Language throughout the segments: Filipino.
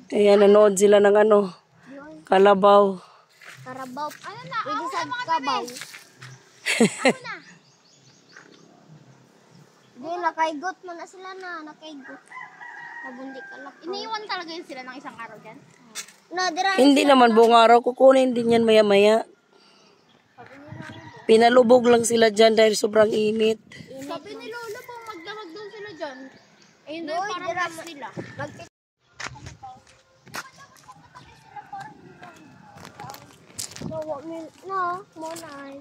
Ayan, nanood sila ng ano, kalabaw. Karabaw. Ano na? Pwede sa kabaw. Ano na? Hindi, nakaigot mo na sila na. Nakaigot. Nabundi ka lang. Iniiwan talaga yun sila ng isang araw dyan? Hindi naman buong araw. Kukunin din yan maya-maya. Pinalubog lang sila dyan dahil sobrang init. Sabi ni Lolo po, magdamag doon sila dyan. Ayun doon, parang gas nila. No, monay.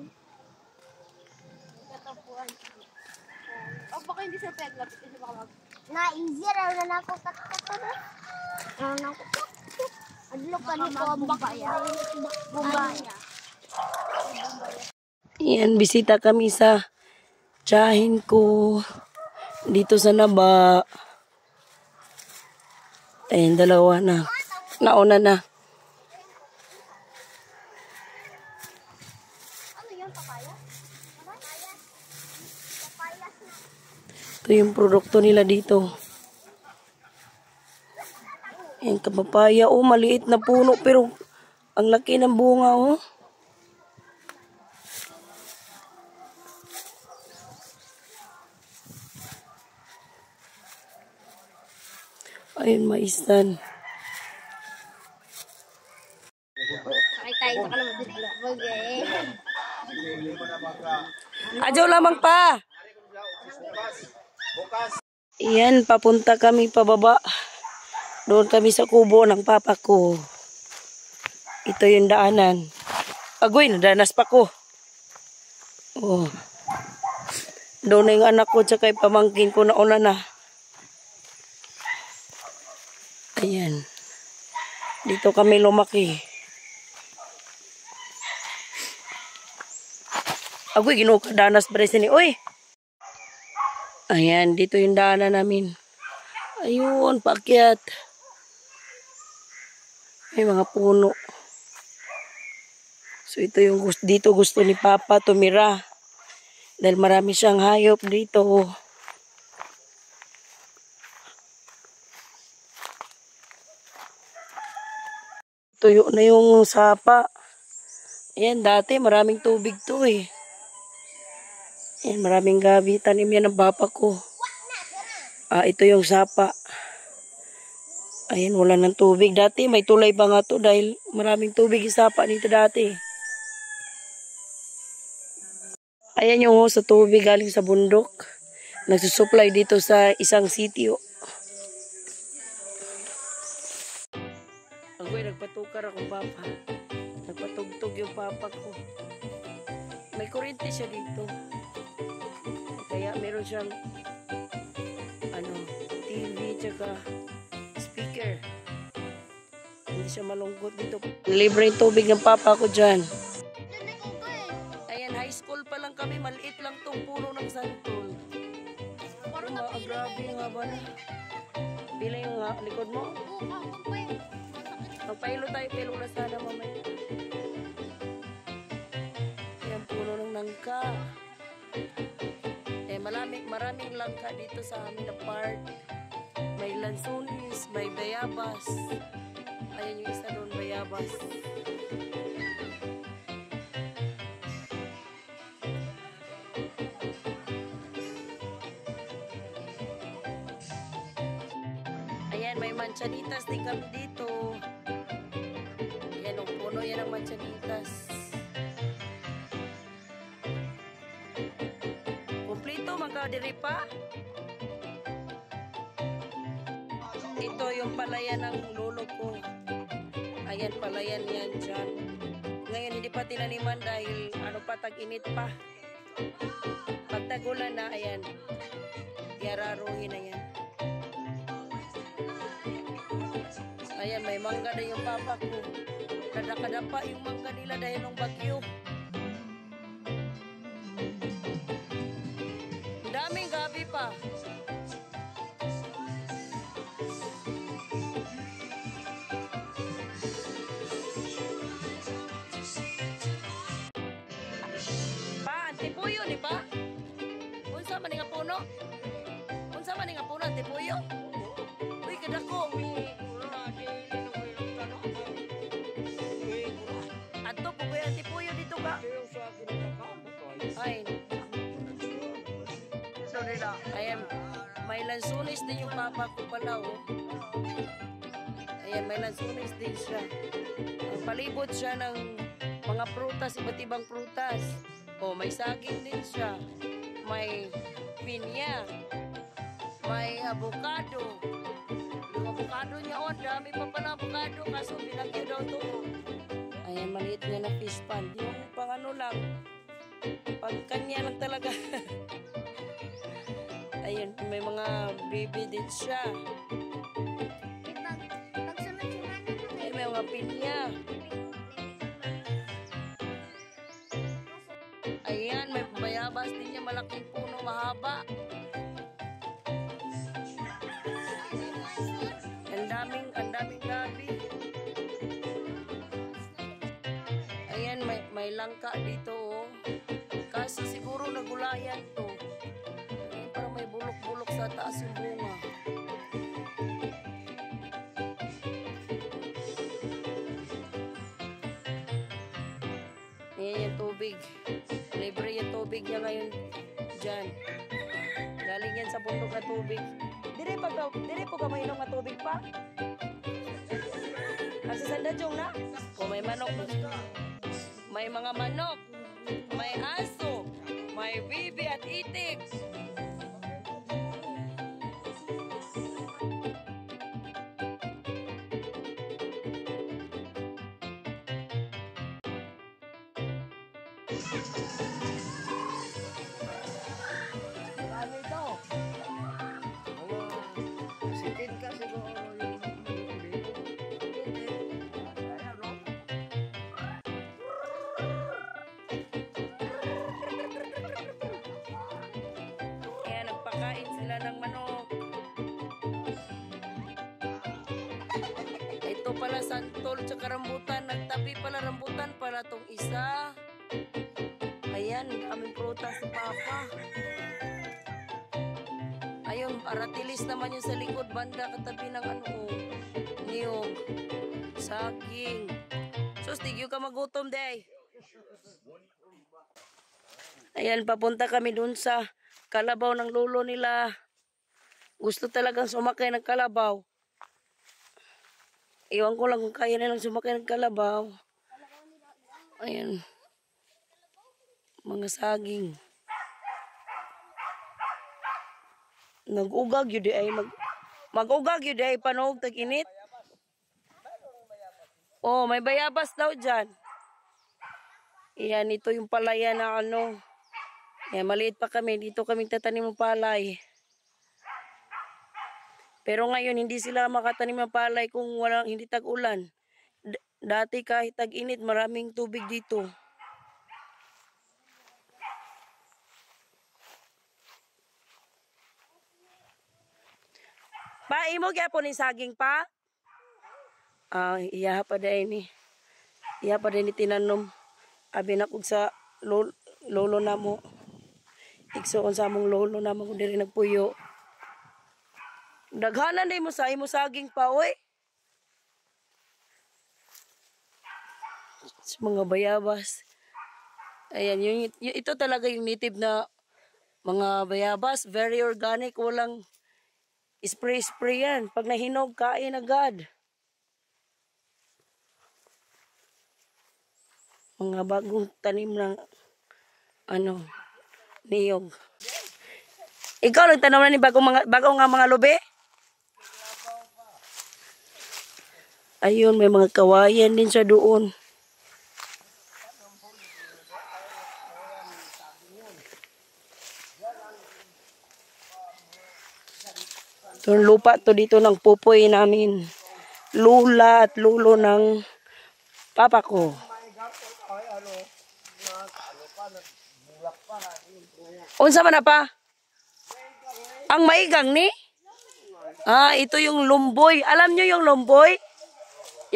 Katapuan. O baka hindi sila peglapit kasi baka mag... Na-easy raw na nako katakot. Ano nako? Adlo ka ni ko bumbaya. Bumbaya. Yan, bisita kami sa tiyahin ko. Dito sa Naba. Ayan, dalawa na. Nauna na. Ito yung produkto nila dito. Ayan, kapapaya. Oh, maliit na puno. Pero, ang laki ng bunga, oh. Ayun, maisan. Sakay tayo sa kalabot. Adyo lamang pa. Iyan, papunta kami pababa. Doon kami sa kubo ng papa ko. Ito yung daanan. Agoy, nadanas pa ko. Oh. Doon na yung anak ko tsaka yung pamangkin ko na una na. Ayan. Dito kami lumaki. Agoy, ginukadanas ba rin sini? Uy! Ayan, dito yung daanan namin. Ayun, paakyat. May mga puno. So, ito yung dito gusto ni Papa tumira. Dahil marami siyang hayop dito. Tuyo na yung sapa. Ayan, dati maraming tubig to eh. Ayan, maraming gabi. Tanim yan ng papa ko. Ito yung sapa. Ayan, wala ng tubig. Dati may tulay pa nga to dahil maraming tubig yung sapa dito dati. Ayan yung hose sa tubig galing sa bundok. Nagsusupply dito sa isang sitio. Agoy, nagpatukar akong papa. Nagpatugtog yung papa ko. May kuryente siya dito. Kaya meron siyang TV tsaka speaker. Hindi siya malungkot dito. Libre yung tubig ng papa ko dyan. Ayan, high school pa lang kami. Maliit lang tong puno ng santol. Grabe nga ba na. Bila yung likod mo? Magpailo tayo, pilo na sana mamaya. Ayan, puno ng nangka. Maraming langka dito sa amin na park. May lansunis, may bayabas. Ayan yung isa doon, bayabas. Ayan, may manchanitas din kami dito. Ayan, ang puno yan ang manchanitas. Diri pa. Ito yung palayan ng lolo ko. Ayan, palayan yan dyan. Ngayon hindi pa tinaniman dahil tag-init pa. Pag tagulan na, ayan, yararuhin na yan. Ayan, may mangga na yung papa ko. Nadakadapa yung mangga nila dahil ng bagyo. Daming gabi pa. Pa, antipuyo ni pa? Unsa man nga puno? Unsa man nga puno antipuyo? Uy, kadako. bako pala, oh. Ayan, may lansunis din siya. Palibot siya ng mga prutas, iba't ibang prutas. Oh, may saging din siya. May pinya. May avocado. Yung avocado niya, oh, dami pa pala avocado. Kaso binagyo daw to. Ayan, maliit nga na fish pond. Yung pang ano lang. Pang kanya lang talaga. Ayan, may mga baby din siya. Ayan, may mga pinya. Ayan, may bayabas din niya. Malaking puno, mahaba. Ang daming gabi. Ayan, may langka dito, oh. Kasi siguro nagulayan to. Ayan, parang may bulok-bulok sa taas yung bunga. Ayan yung tubig. Libre yung tubig niya ngayon dyan. Galing yan sa bundok na tubig. Dire po ka mainom na tubig pa? Kasi sandadyong na? O may manok. May mga manok. May aso. May bibi at itik. Ano ito? Sitin ka siguro yung kaya nagpakain sila ng manok. Ito pala santol tsaka rambutan. Nagtabi pala rambutan pala tong isa. Ayan, aming prutas si Papa. Ayun, aratilis naman yung sa likod banda katabi ng ano, niyog, saging. Sus, tigyo ka magutom, day. Ayan, papunta kami dun sa kalabaw ng lolo nila. Gusto talagang sumakay ng kalabaw. Iwan ko lang kung kaya nilang sumakay ng kalabaw. Ayan. Mga saging. Nag-ugag yun ay mag-ugag yun ay panog tag-init. Oh, may bayabas daw dyan. Yan, ito yung palaya na ano. Yan, maliit pa kami. Dito kaming tatanim ng palay. Pero ngayon, hindi sila makatanim ng palay kung hindi tag-ulan. Dati kahit tag-init, maraming tubig dito. Pa, imo gyapon ni saging pa? Iya pa din ni. Iya pa din ni tinanom. Abi na kog sa lolo namo. Igsoon sa among lolo namo kun diri nagpuyo. Daghanan day mo sa imo saging pa oy. Sa mga bayabas. Ayan, ito talaga yung native na mga bayabas. Very organic, walang spray yan. Pag nahinog, kain agad. Mga bagong tanim ng niyog. Ikaw nagtanom na ni bagong nga mga lube? Ayun, may mga kawayan din sa doon. Yung lupa to dito ng pupoy namin. Lula at lulo ng papa ko. Unsa man na pa? Ang maigang ni? Ito yung lumboy. Alam nyo yung lumboy?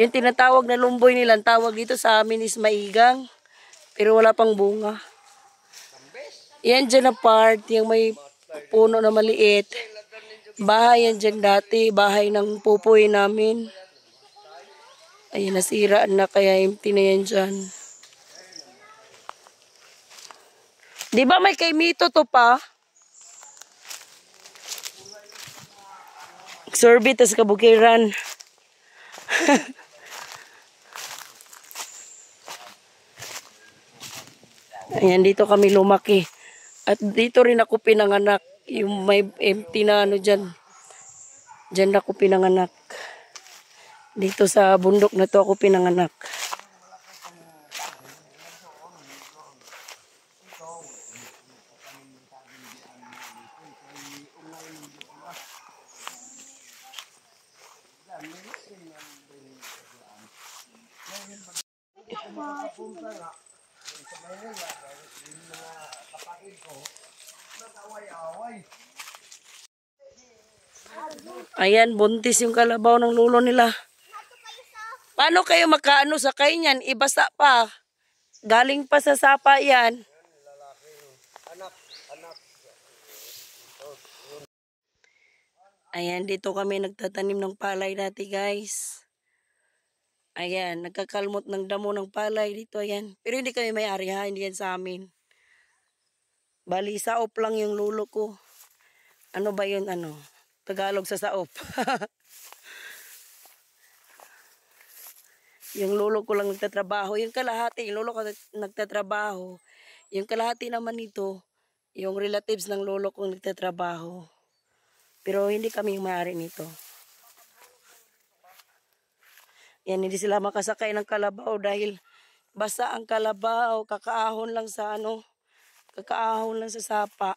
Yung tinatawag na lumboy nilang tawag dito sa amin is maigang. Pero wala pang bunga. Yan dyan na part, yung may puno na maliit. Bahay yan dyan dati, bahay ng pupoy namin. Ayan, nasira na kaya empty na yan dyan. Di ba may kay Mito to pa? Sorbet tas kabukiran. Ayan, dito kami lumaki. At dito rin ako pinanganak. Yung may empty na ano dyan. Dyan ako pinanganak. Dito sa bundok na to ako pinanganak. Ayan, buntis yung kalabaw ng lulo nila. Paano kayo makaano sa kain yan? Ibasa pa. Galing pa sa sapa yan. Ayan, dito kami nagtatanim ng palay dati, guys. Ayan, nagkakalmot ng damo ng palay dito, ayan. Pero hindi kami may-ari ha, hindi yan sa amin. Bali, saop lang yung lulo ko. Ano ba yun, ano? Tagalog sa saop. Yung lulo ko lang nagtatrabaho. Yung kalahati, yung lulo ko nagtatrabaho. Yung kalahati naman nito, yung relatives ng lulo ko nagtatrabaho. Pero hindi kami yung may-ari nito. Yan, hindi sila makasakay ng kalabaw dahil basa ang kalabaw, kakaahon lang sa ano, kakaahon lang sa sapa.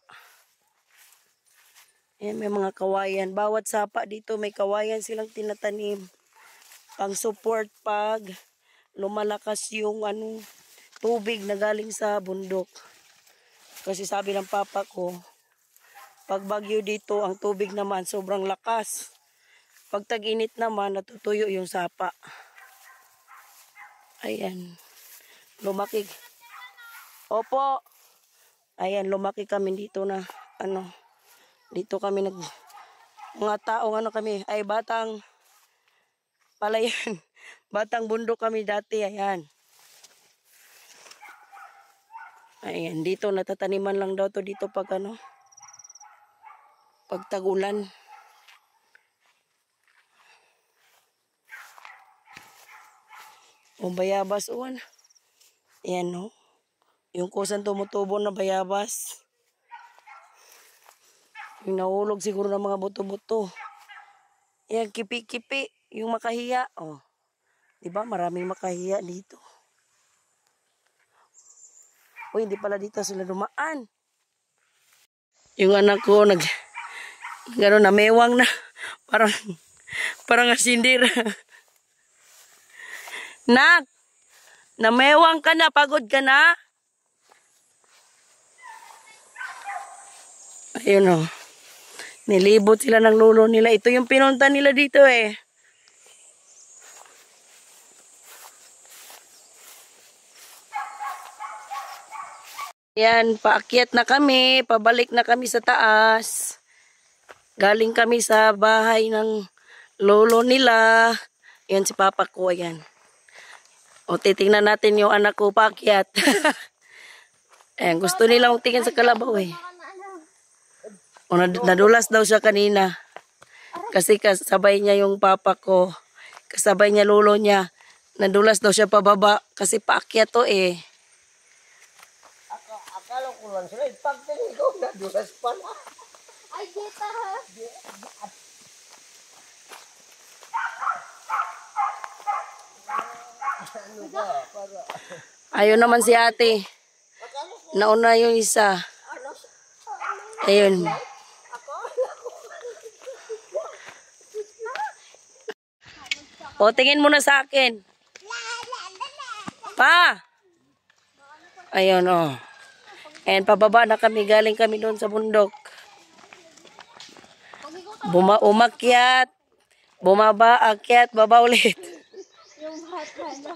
Yan, may mga kawayan. Bawat sapa dito may kawayan silang tinatanim. Pang support pag lumalakas yung ano, tubig na galing sa bundok. Kasi sabi ng papa ko, pag bagyo dito, ang tubig naman sobrang lakas. Pag tag-init naman, natutuyo yung sapa. Ayan. Lumaki. Opo. Ayan, lumaki kami dito na, ano, dito kami mga taong ano kami, ay batang palayan. Batang bundok kami dati, ayan. Ayan, dito natataniman lang daw to dito pag ano, pag tagulan. O bayabas uwan. Ayan no. Yung kusang tumutubo na bayabas. Yung nahulog siguro ng mga buto-buto. Ayan, kipi-kipi. Yung makahiya. Oh. Diba? Maraming makahiya dito. Uy, hindi pala dito sila dumaan. Yung anak ko gano'n na mewang na. Parang asindir. Nak, namewang ka na, pagod ka na. Ayun o. Nilibot sila ng lulo nila. Ito yung pinunta nila dito eh. Yan, paakyat na kami. Pabalik na kami sa taas. Galing kami sa bahay ng lolo nila. Yan si papa ko, ayan. O, titingnan natin yung anak ko paakyat. Ayan, gusto nilang tingin sa kalabaw eh. O, nadulas daw siya kanina. Kasi kasabay niya yung papa ko. Kasabay niya lolo niya. Nadulas daw siya pababa. Kasi paakyat to eh. Akala ko lang sila. Pagtingin ko, nadulas pala. Ay, dito ha. Ayun naman si ate. Nauna yung isa. Ayun. O, tingin muna sa akin. Pa! Ayun, o. And pababa na kami. Galing kami doon sa bundok. Umakyat. Bumaba, akyat, baba ulit. Yung bata na.